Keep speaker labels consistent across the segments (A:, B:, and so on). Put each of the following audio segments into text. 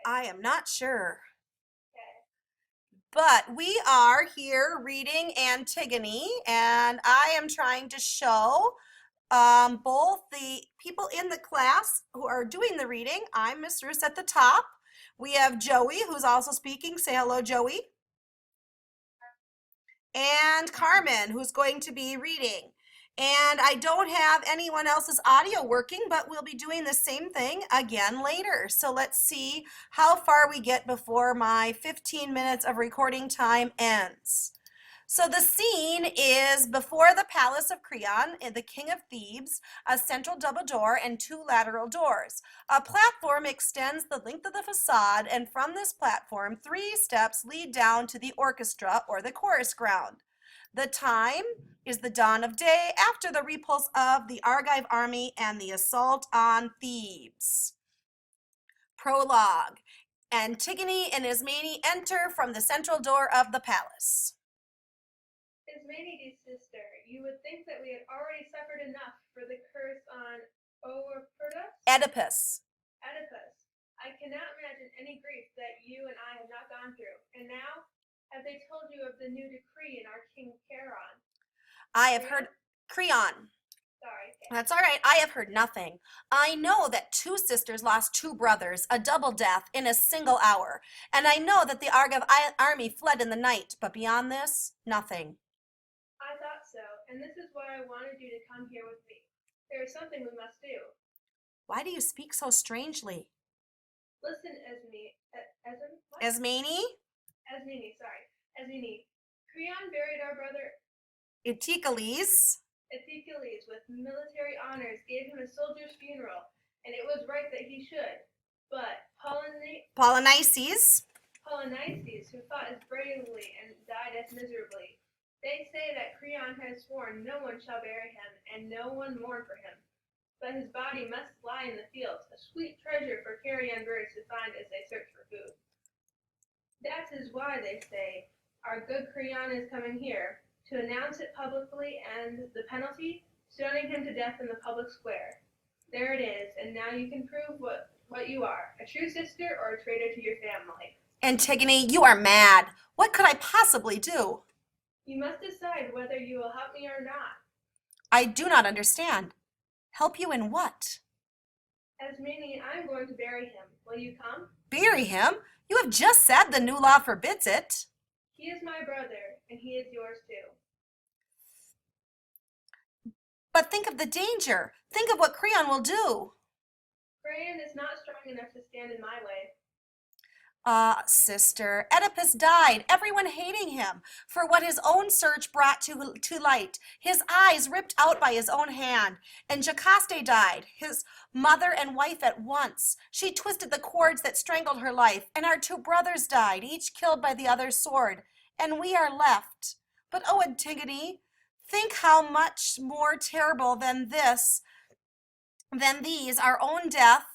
A: I am not sure.
B: Okay.
A: But we are here reading Antigone, and I am trying to show both the people in the class who are doing the reading. I'm Miss Ruth at the top. We have Joey, who's also speaking. Say hello, Joey. And Carmen, who's going to be reading. And I don't have anyone else's audio working, but we'll be doing the same thing again later. So let's see how far we get before my 15 minutes of recording time ends. So the scene is before the palace of Creon, the king of Thebes, a central double door and two lateral doors. A platform extends the length of the facade, and from this platform, 3 steps lead down to the orchestra or the chorus ground. The time is the dawn of day after the repulse of the Argive army and the assault on Thebes. Prologue. Antigone and Ismene enter from the central door of the palace.
B: Ismenides' sister, you would think that we had already suffered enough for the curse on Oerpurus?
A: Oedipus.
B: Oedipus. I cannot imagine any grief that you and I have not gone through. And now, have they told you of the new decree in our king Charon?
A: I have
B: Creon?
A: heard Creon.
B: Sorry. Okay.
A: That's all right. I have heard nothing. I know that 2 sisters lost 2 brothers, a double death, in a single hour. And I know that the Argive army fled in the night. But beyond this, nothing.
B: I thought so, and this is why I wanted you to come here with me. There is something we must do.
A: Why do you speak so strangely?
B: Listen, Esme, what?
A: Ismene?
B: Esmene, sorry. Esmene. Creon buried our brother
A: Eteocles?
B: Epicles with military honors, gave him a soldier's funeral, and it was right that he should. But
A: Polynices?
B: Polynices, who fought as bravely and died as miserably, they say that Creon has sworn no one shall bury him, and no one mourn for him. But his body must lie in the fields, a sweet treasure for carrion birds to find as they search for food. That is why, they say, our good Creon is coming here, to announce it publicly, and the penalty, stoning him to death in the public square. There it is, and now you can prove what you are, a true sister or a traitor to your family.
A: Antigone, you are mad. What could I possibly do?
B: You must decide whether you will help me or not.
A: I do not understand. Help you in what?
B: Esmene, I am going to bury him. Will you come?
A: Bury him? You have just said the new law forbids it.
B: He is my brother, and he is yours too.
A: But think of the danger. Think of what Creon will do.
B: Creon is not strong enough to stand in my way.
A: Sister, Oedipus died, everyone hating him for what his own search brought to light, his eyes ripped out by his own hand. And Jocaste died, his mother and wife at once. She twisted the cords that strangled her life, and our 2 brothers died, each killed by the other's sword, and we are left. But oh, Antigone, think how much more terrible than these, our own death,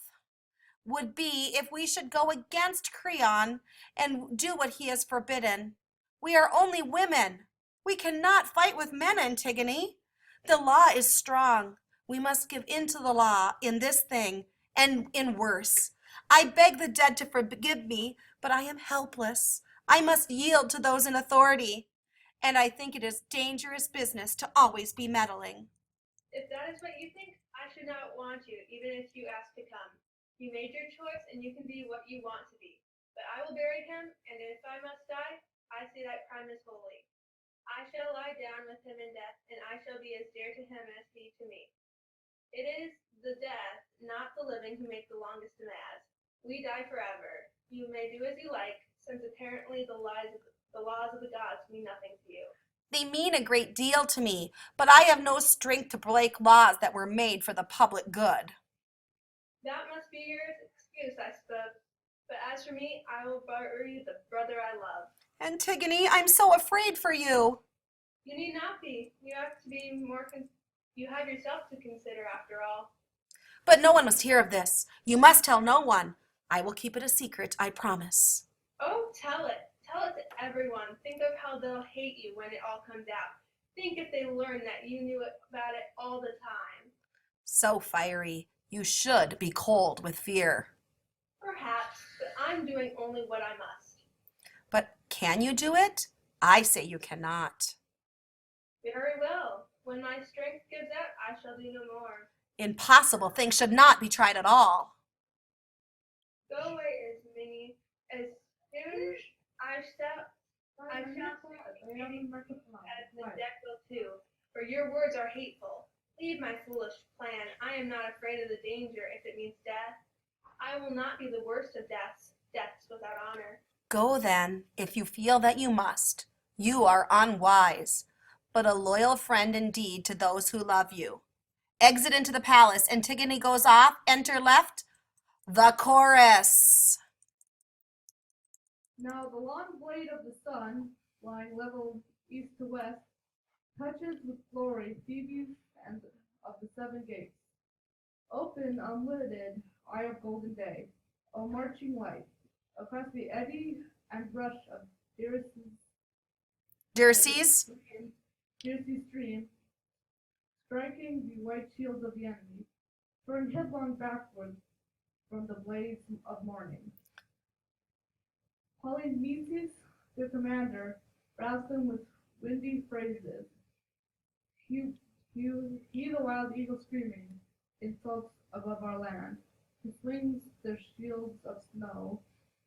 A: would be if we should go against Creon and do what he has forbidden. We are only women. We cannot fight with men, Antigone. The law is strong. We must give in to the law in this thing and in worse. I beg the dead to forgive me, but I am helpless. I must yield to those in authority, and I think it is dangerous business to always be meddling.
B: If that is what you think, I should not want you, even if you ask to come. You made your choice, and you can be what you want to be. But I will bury him, and if I must die, I say that crime is holy. I shall lie down with him in death, and I shall be as dear to him as he to me. It is the dead, not the living, who make the longest demands. We die forever. You may do as you like, since apparently the laws of the gods mean nothing to you.
A: They mean a great deal to me, but I have no strength to break laws that were made for the public good.
B: That must be your excuse, I suppose. But as for me, I will bury the brother I love.
A: Antigone, I'm so afraid for you.
B: You need not be. You have to be you have yourself to consider, after all.
A: But no one must hear of this. You must tell no one. I will keep it a secret, I promise.
B: Oh, tell it. Tell it to everyone. Think of how they'll hate you when it all comes out. Think if they learn that you knew about it all the time.
A: So fiery. You should be cold with fear.
B: Perhaps, but I'm doing only what I must.
A: But can you do it? I say you cannot.
B: Very well. When my strength gives out, I shall do no more.
A: Impossible things should not be tried at all.
B: Go away as many as soon I shall as the deck will too, for your words are hateful. Leave my foolish plan. I am not afraid of the danger if it means death. I will not be the worst of deaths without honor.
A: Go then, if you feel that you must. You are unwise, but a loyal friend indeed to those who love you. Exit into the palace. Antigone goes off. Enter left the chorus.
C: Now the long blade of the sun, lying level east to west, touches with glory Thebes and of the seven gates. Open, unlidded, eye of golden day, O marching light, across the eddy and rush of
A: Dirces.
C: Dirce's stream, striking the white shields of the enemy, turned headlong backward from the blaze of morning. Polynices, their commander, roused them with windy phrases. He the wild eagle screaming, insults above our land. He flings their shields of snow.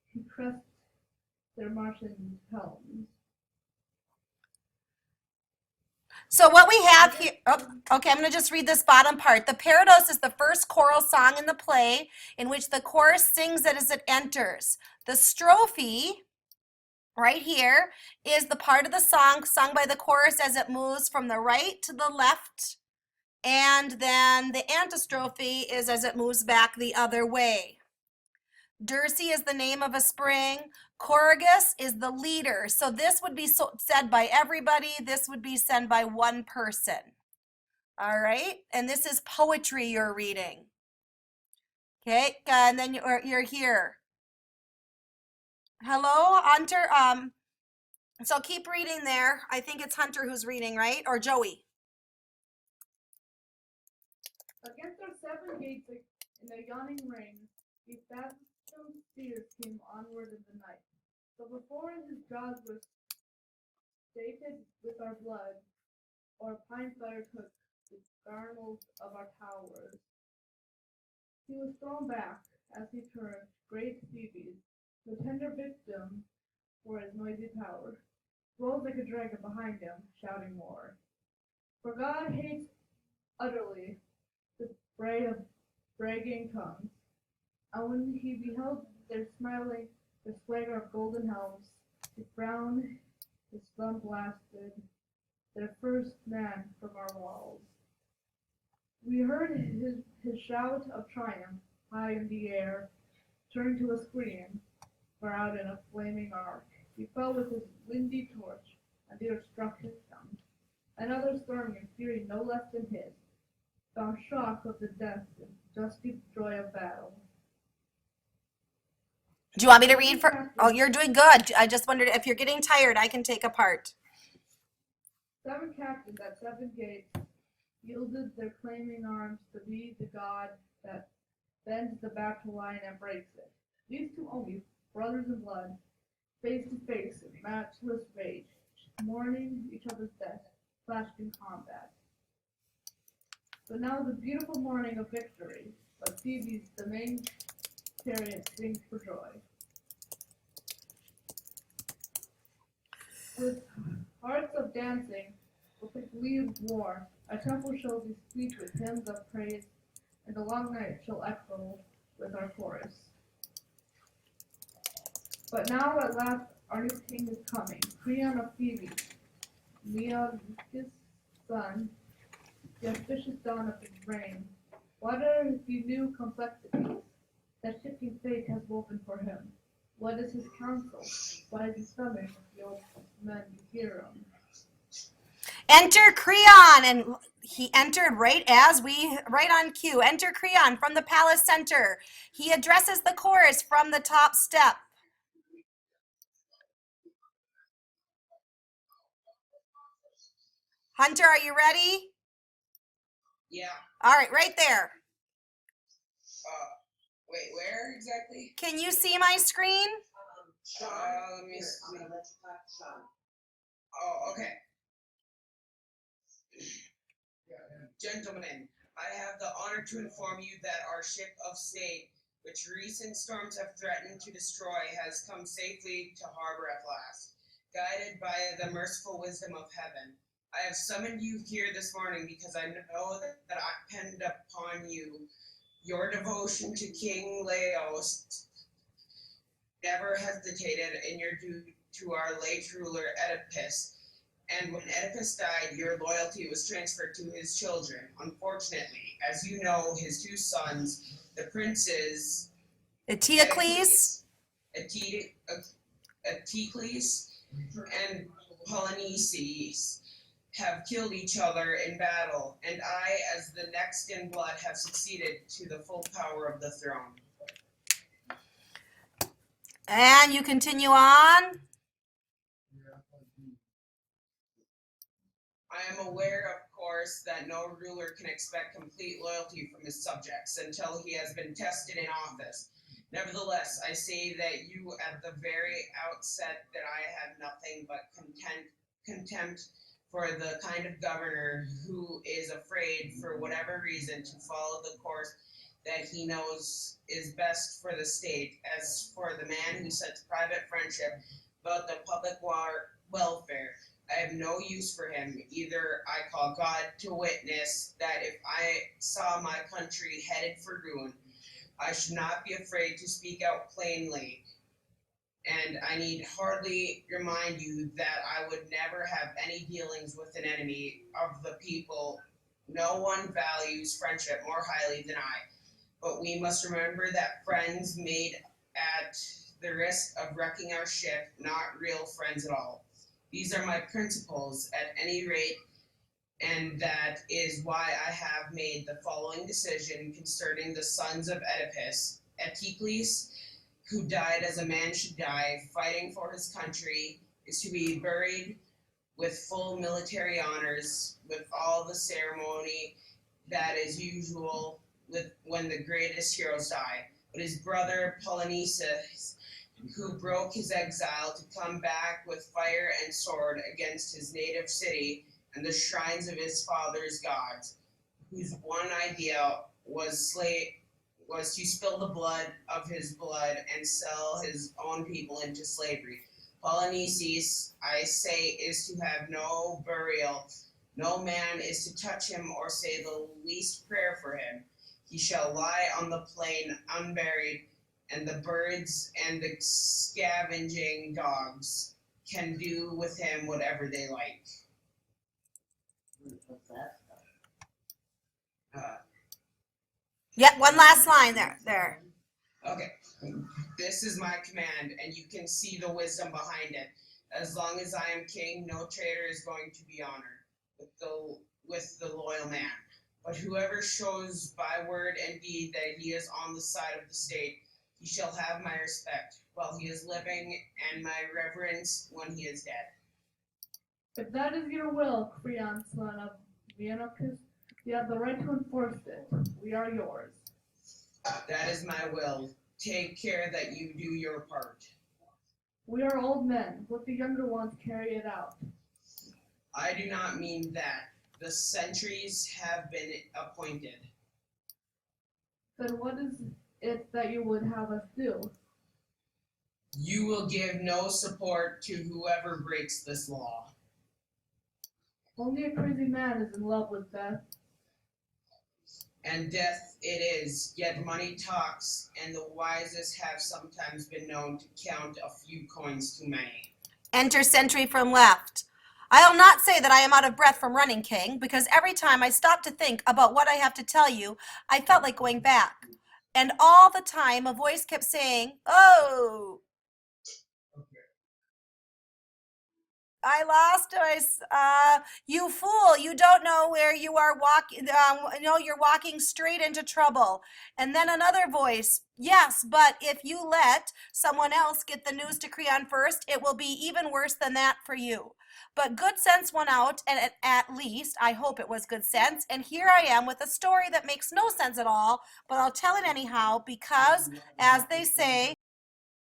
C: He crests their Martian helms.
A: So what we have here, okay, I'm going to just read this bottom part. The Parados is the first choral song in the play in which the chorus sings it as it enters. The strophe, right here, is the part of the song sung by the chorus as it moves from the right to the left. And then the antistrophe is as it moves back the other way. Dirce is the name of a spring. Choragus is the leader. So this would be said by everybody. This would be said by one person. All right. And this is poetry you're reading. Okay. And then you're here. Hello, Hunter. So keep reading there. I think it's Hunter who's reading, right? Or Joey.
C: Against our seven gates in a yawning ring, the fathomed steers came onward in the night. So before his jaws were sated with our blood, or pine fire took the garnels of our towers, he was thrown back as he turned, great Thebes, the tender victim for his noisy power, rose like a dragon behind him, shouting more. For God hates utterly the bray of bragging tongues, and when he beheld their smiling, the swagger of golden helms, his frown, his thumb blasted, their first man from our walls. We heard his shout of triumph, high in the air, turn to a scream, far out in a flaming arc. He fell with his windy torch, and the earth struck his stump. Another storming and fury no less than his, found shock of the death and dusty joy of battle.
A: Do you want me to read for? Oh, you're doing good. I just wondered if you're getting tired, I can take a part.
C: Seven captains at seven gates yielded their claiming arms to be the god that bends the battle line and breaks it. These two only, brothers in blood, face to face in matchless rage, mourning each other's death, clashed in combat. So now the beautiful morning of victory, but Thebes, the main chariot, sings for joy. With hearts of dancing, with the glee of war, our temple shall be sweet with hymns of praise, and the long night shall echo with our chorus. But now at last our new king is coming, Creon of Thebes, Leonicus' son, the auspicious dawn of his reign. What are the new complexities that shifting fate has woven for him? What is his counsel? Why is he summoned the old men to hear him?
A: Enter Creon, and he entered right on cue. Enter Creon from the palace center. He addresses the chorus from the top step. Hunter, are you ready?
D: Yeah.
A: All right, right there.
D: Wait, where exactly?
A: Can you see my screen?
D: Let me see. Oh, okay. Gentlemen, I have the honor to inform you that our ship of state, which recent storms have threatened to destroy, has come safely to harbor at last, guided by the merciful wisdom of heaven. I have summoned you here this morning because I know that I depend upon you. Your devotion to King Laos never hesitated in your duty to our late ruler Oedipus. And when Oedipus died, your loyalty was transferred to his children. Unfortunately, as you know, his two sons, the princes
A: Eteocles?
D: Eteocles and Polynices, have killed each other in battle, and I, as the next in blood, have succeeded to the full power of the throne.
A: And you continue on.
D: I am aware, of course, that no ruler can expect complete loyalty from his subjects until he has been tested in office. Nevertheless, I say that you at the very outset that I have nothing but contempt for the kind of governor who is afraid, for whatever reason, to follow the course that he knows is best for the state. As for the man who sets private friendship about the public welfare, I have no use for him. Either I call God to witness that if I saw my country headed for ruin, I should not be afraid to speak out plainly. And I need hardly remind you that I would never have any dealings with an enemy of the people. No one values friendship more highly than I. But we must remember that friends made at the risk of wrecking our ship, not real friends at all. These are my principles at any rate, and that is why I have made the following decision concerning the sons of Oedipus. Eteocles, who died as a man should die, fighting for his country, is to be buried with full military honors, with all the ceremony that is usual with when the greatest heroes die. But his brother Polynices, who broke his exile to come back with fire and sword against his native city and the shrines of his father's gods, whose one idea was to spill the blood of his blood and sell his own people into slavery. Polynices, I say, is to have no burial. No man is to touch him or say the least prayer for him. He shall lie on the plain unburied, and the birds and the scavenging dogs can do with him whatever they like.
A: Yep, one last line there.
D: Okay, this is my command, and you can see the wisdom behind it. As long as I am king, no traitor is going to be honored with the loyal man. But whoever shows by word and deed that he is on the side of the state, he shall have my respect while he is living, and my reverence when he is dead.
C: If that is your will, Creon, son of Leonicus, you have the right to enforce it. We are yours.
D: That is my will. Take care that you do your part.
C: We are old men. Let the younger ones carry it out.
D: I do not mean that. The centuries have been appointed.
C: Then what is it that you would have us do?
D: You will give no support to whoever breaks this law.
C: Only a crazy man is in love with death.
D: And death it is, yet money talks, and the wisest have sometimes been known to count a few coins too many.
A: Enter sentry from left. I'll not say that I am out of breath from running, King, because every time I stop to think about what I have to tell you, I felt like going back. And all the time a voice kept saying, "Oh." I lost you fool, you don't know where you are walking, no, you're walking straight into trouble. And then another voice, yes, but if you let someone else get the news to Creon first, it will be even worse than that for you. But good sense won out, and at least, I hope it was good sense, and here I am with a story that makes no sense at all, but I'll tell it anyhow, because, as they say,